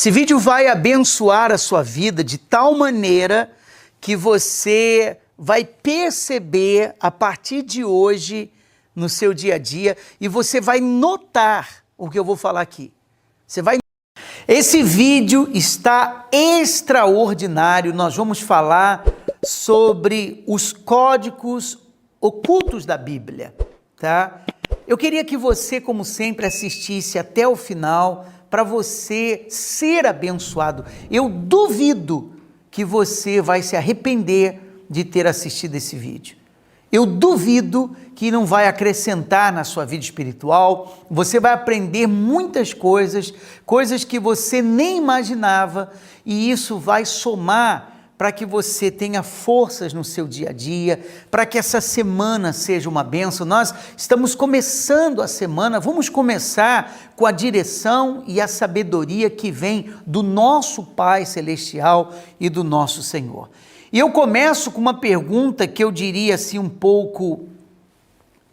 Esse vídeo vai abençoar a sua vida de tal maneira que você vai perceber a partir de hoje no seu dia a dia e você vai notar o que eu vou falar aqui. Esse vídeo está extraordinário. Nós vamos falar sobre os códigos ocultos da Bíblia, tá? Eu queria que você, como sempre, assistisse até o final para você ser abençoado. Eu duvido que você vai se arrepender de ter assistido esse vídeo. Eu duvido que não vai acrescentar na sua vida espiritual. Você vai aprender muitas coisas, coisas que você nem imaginava, e isso vai somar para que você tenha forças no seu dia a dia, para que essa semana seja uma bênção. Nós estamos começando a semana, vamos começar com a direção e a sabedoria que vem do nosso Pai Celestial e do nosso Senhor. E eu começo com uma pergunta que eu diria assim um pouco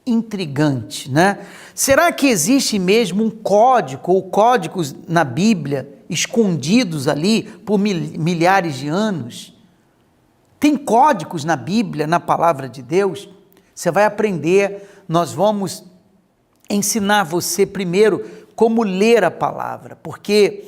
intrigante, né? Será que existe mesmo um código ou códigos na Bíblia escondidos ali por milhares de anos? Tem códigos na Bíblia, na palavra de Deus? Você vai aprender, nós vamos ensinar você primeiro como ler a palavra, porque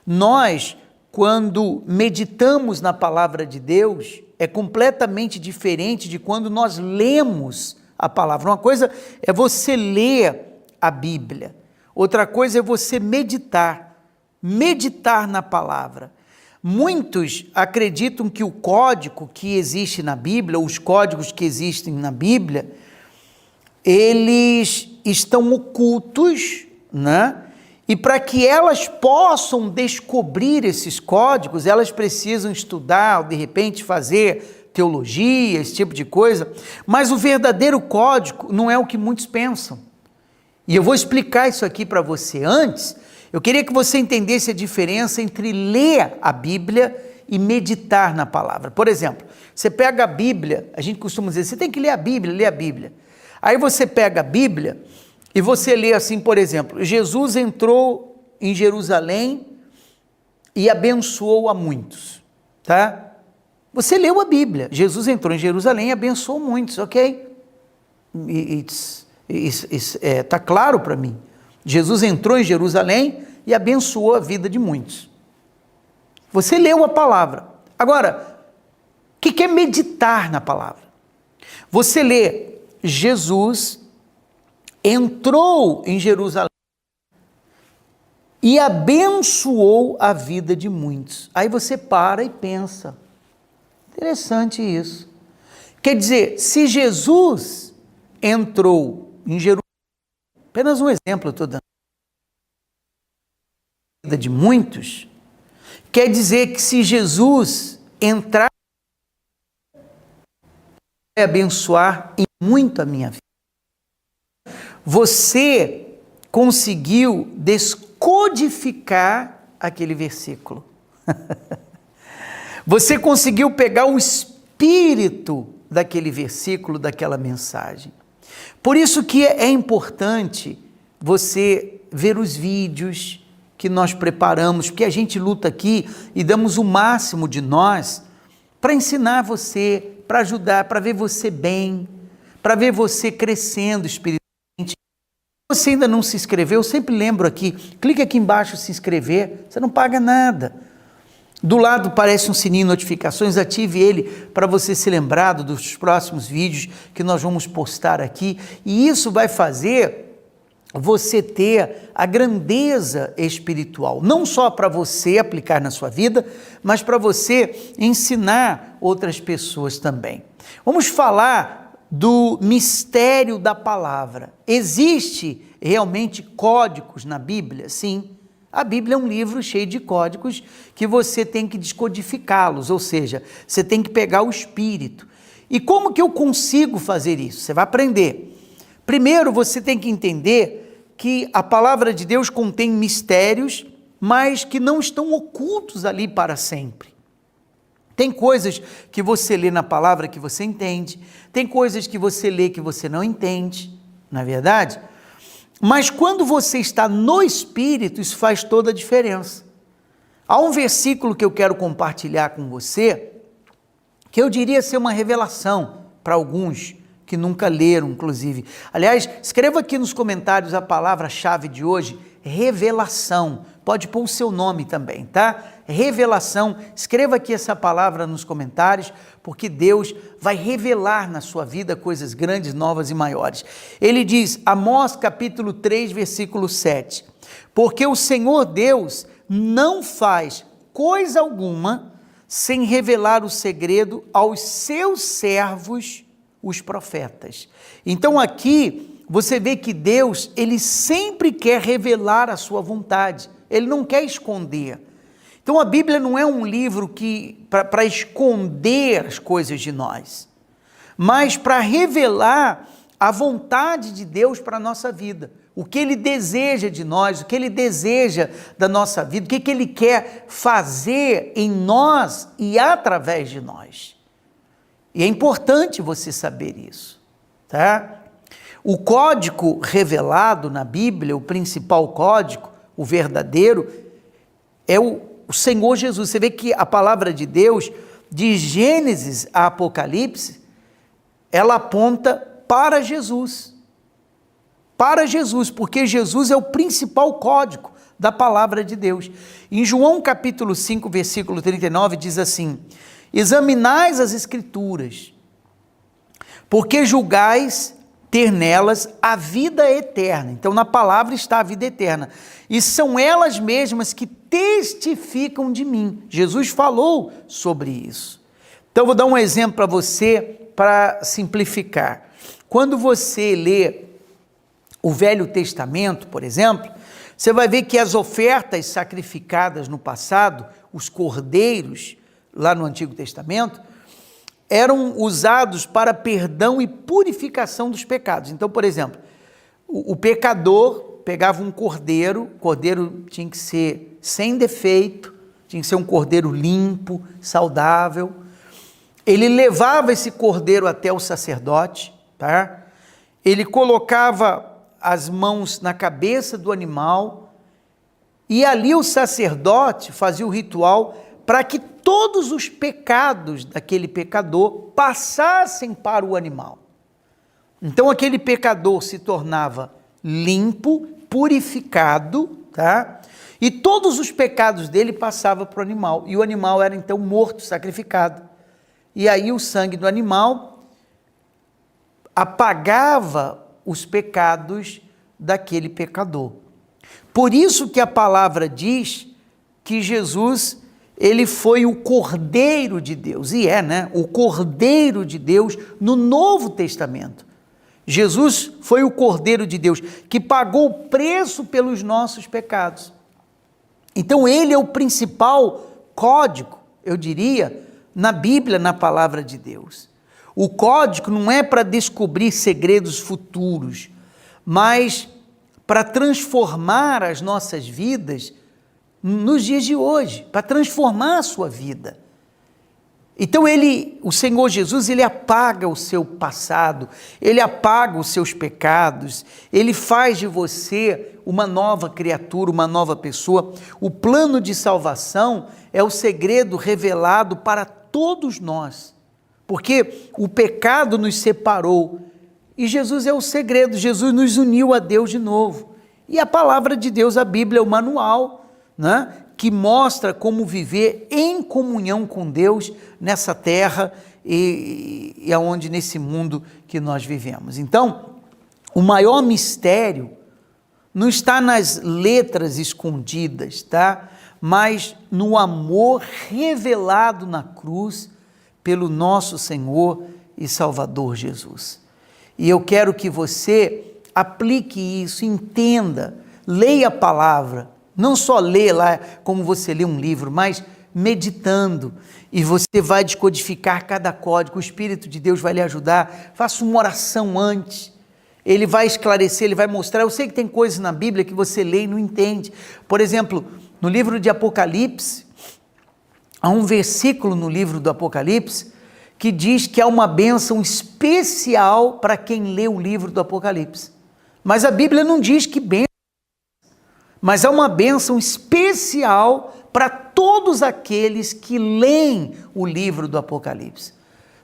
nós, quando meditamos na palavra de Deus, é completamente diferente de quando nós lemos a palavra. Uma coisa é você ler a Bíblia, outra coisa é você meditar na palavra. Muitos acreditam que o código que existe na Bíblia, os códigos que existem na Bíblia, eles estão ocultos, né? E para que elas possam descobrir esses códigos, elas precisam estudar, ou de repente fazer teologia, esse tipo de coisa. Mas o verdadeiro código não é o que muitos pensam. E eu vou explicar isso aqui para você. Antes, eu queria que você entendesse a diferença entre ler a Bíblia e meditar na palavra. Por exemplo, você pega a Bíblia, a gente costuma dizer, você tem que ler a Bíblia, lê a Bíblia. Aí você pega a Bíblia e você lê assim, por exemplo, Jesus entrou em Jerusalém e abençoou a muitos, tá? Você leu a Bíblia, Jesus entrou em Jerusalém e abençoou muitos, ok? Está claro para mim. Jesus entrou em Jerusalém e abençoou a vida de muitos. Você leu a palavra. Agora, o que é meditar na palavra? Você lê, Jesus entrou em Jerusalém e abençoou a vida de muitos. Aí você para e pensa, interessante isso. Quer dizer, se Jesus entrou em Jerusalém, apenas um exemplo eu estou dando, a vida de muitos, quer dizer que se Jesus entrar, vai abençoar em muito a minha vida. Você conseguiu descodificar aquele versículo. Você conseguiu pegar o espírito daquele versículo, daquela mensagem. Por isso que é importante você ver os vídeos que nós preparamos, porque a gente luta aqui e damos o máximo de nós para ensinar você, para ajudar, para ver você bem, para ver você crescendo espiritualmente. Se você ainda não se inscreveu, eu sempre lembro aqui, clique aqui embaixo se inscrever, você não paga nada. Do lado parece um sininho de notificações, ative ele para você ser lembrado dos próximos vídeos que nós vamos postar aqui, e isso vai fazer você ter a grandeza espiritual, não só para você aplicar na sua vida, mas para você ensinar outras pessoas também. Vamos falar do mistério da palavra. Existe realmente códigos na Bíblia? Sim. A Bíblia é um livro cheio de códigos que você tem que descodificá-los, ou seja, você tem que pegar o espírito. E como que eu consigo fazer isso? Você vai aprender. Primeiro, você tem que entender que a palavra de Deus contém mistérios, mas que não estão ocultos ali para sempre. Tem coisas que você lê na palavra que você entende, tem coisas que você lê que você não entende, não é verdade? Mas quando você está no Espírito, isso faz toda a diferença. Há um versículo que eu quero compartilhar com você, que eu diria ser uma revelação para alguns que nunca leram, inclusive. Aliás, escreva aqui nos comentários a palavra-chave de hoje, revelação. Pode pôr o seu nome também, tá? Revelação. Escreva aqui essa palavra nos comentários, porque Deus vai revelar na sua vida coisas grandes, novas e maiores. Ele diz, Amós capítulo 3, versículo 7, porque o Senhor Deus não faz coisa alguma sem revelar o segredo aos seus servos, os profetas. Então aqui você vê que Deus, ele sempre quer revelar a sua vontade, ele não quer esconder. Então a Bíblia não é um livro que para esconder as coisas de nós, mas para revelar a vontade de Deus para a nossa vida. O que Ele deseja de nós, o que Ele deseja da nossa vida, o que Ele quer fazer em nós e através de nós. E é importante você saber isso, tá? O código revelado na Bíblia, o principal código, o verdadeiro, é o Senhor Jesus. Você vê que a palavra de Deus, de Gênesis a Apocalipse, ela aponta para Jesus. Para Jesus, porque Jesus é o principal código da palavra de Deus. Em João capítulo 5, versículo 39, diz assim, examinais as escrituras, porque julgais ter nelas a vida eterna. Então na palavra está a vida eterna, e são elas mesmas que testificam de mim. Jesus falou sobre isso. Então eu vou dar um exemplo para você, para simplificar. Quando você lê o Velho Testamento, por exemplo, você vai ver que as ofertas sacrificadas no passado, os cordeiros, lá no Antigo Testamento, eram usados para perdão e purificação dos pecados. Então, por exemplo, o pecador pegava um cordeiro, o cordeiro tinha que ser sem defeito, tinha que ser um cordeiro limpo, saudável. Ele levava esse cordeiro até o sacerdote, tá? Ele colocava as mãos na cabeça do animal, e ali o sacerdote fazia o ritual para que todos os pecados daquele pecador passassem para o animal. Então aquele pecador se tornava limpo, purificado, tá? E todos os pecados dele passavam para o animal, e o animal era então morto, sacrificado. E aí o sangue do animal apagava os pecados daquele pecador. Por isso que a palavra diz que Jesus, ele foi o Cordeiro de Deus, e né? O Cordeiro de Deus no Novo Testamento. Jesus foi o Cordeiro de Deus, que pagou o preço pelos nossos pecados. Então ele é o principal código, eu diria, na Bíblia, na palavra de Deus. O código não é para descobrir segredos futuros, mas para transformar as nossas vidas nos dias de hoje, para transformar a sua vida. Então o Senhor Jesus, ele apaga o seu passado, ele apaga os seus pecados, ele faz de você uma nova criatura, uma nova pessoa. O plano de salvação é o segredo revelado para todos nós, porque o pecado nos separou, e Jesus é o segredo, Jesus nos uniu a Deus de novo. E a palavra de Deus, a Bíblia, é o manual, né, que mostra como viver em comunhão com Deus nessa terra e aonde nesse mundo que nós vivemos. Então, o maior mistério não está nas letras escondidas, tá? Mas no amor revelado na cruz pelo nosso Senhor e Salvador Jesus. E eu quero que você aplique isso, entenda, leia a palavra, não só lê lá como você lê um livro, mas meditando, e você vai descodificar cada código, o Espírito de Deus vai lhe ajudar. Faça uma oração antes, ele vai esclarecer, ele vai mostrar. Eu sei que tem coisas na Bíblia que você lê e não entende. Por exemplo, no livro de Apocalipse, há um versículo no livro do Apocalipse que diz que há uma bênção especial para quem lê o livro do Apocalipse. Mas a Bíblia não diz que bênção, mas há uma bênção especial para todos aqueles que leem o livro do Apocalipse.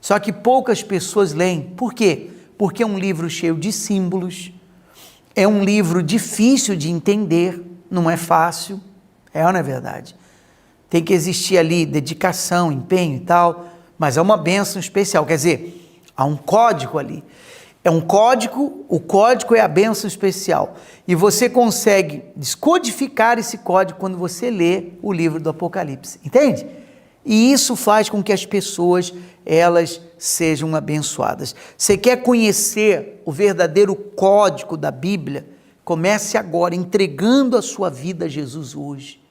Só que poucas pessoas leem. Por quê? Porque é um livro cheio de símbolos, é um livro difícil de entender, não é fácil, ou não é verdade? Tem que existir ali dedicação, empenho e tal, mas é uma bênção especial, quer dizer, há um código ali. É um código, o código é a bênção especial. E você consegue descodificar esse código quando você lê o livro do Apocalipse, entende? E isso faz com que as pessoas, elas sejam abençoadas. Você quer conhecer o verdadeiro código da Bíblia? Comece agora entregando a sua vida a Jesus hoje,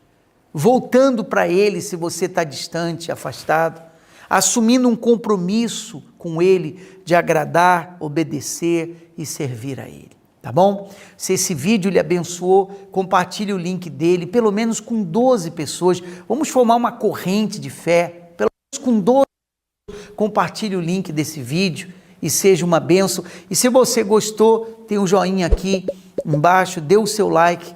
voltando para Ele se você está distante, afastado, assumindo um compromisso com Ele de agradar, obedecer e servir a Ele, tá bom? Se esse vídeo lhe abençoou, compartilhe o link dele, pelo menos com 12 pessoas, vamos formar uma corrente de fé, pelo menos com 12 pessoas, compartilhe o link desse vídeo e seja uma bênção. E se você gostou, tem um joinha aqui embaixo, dê o seu like,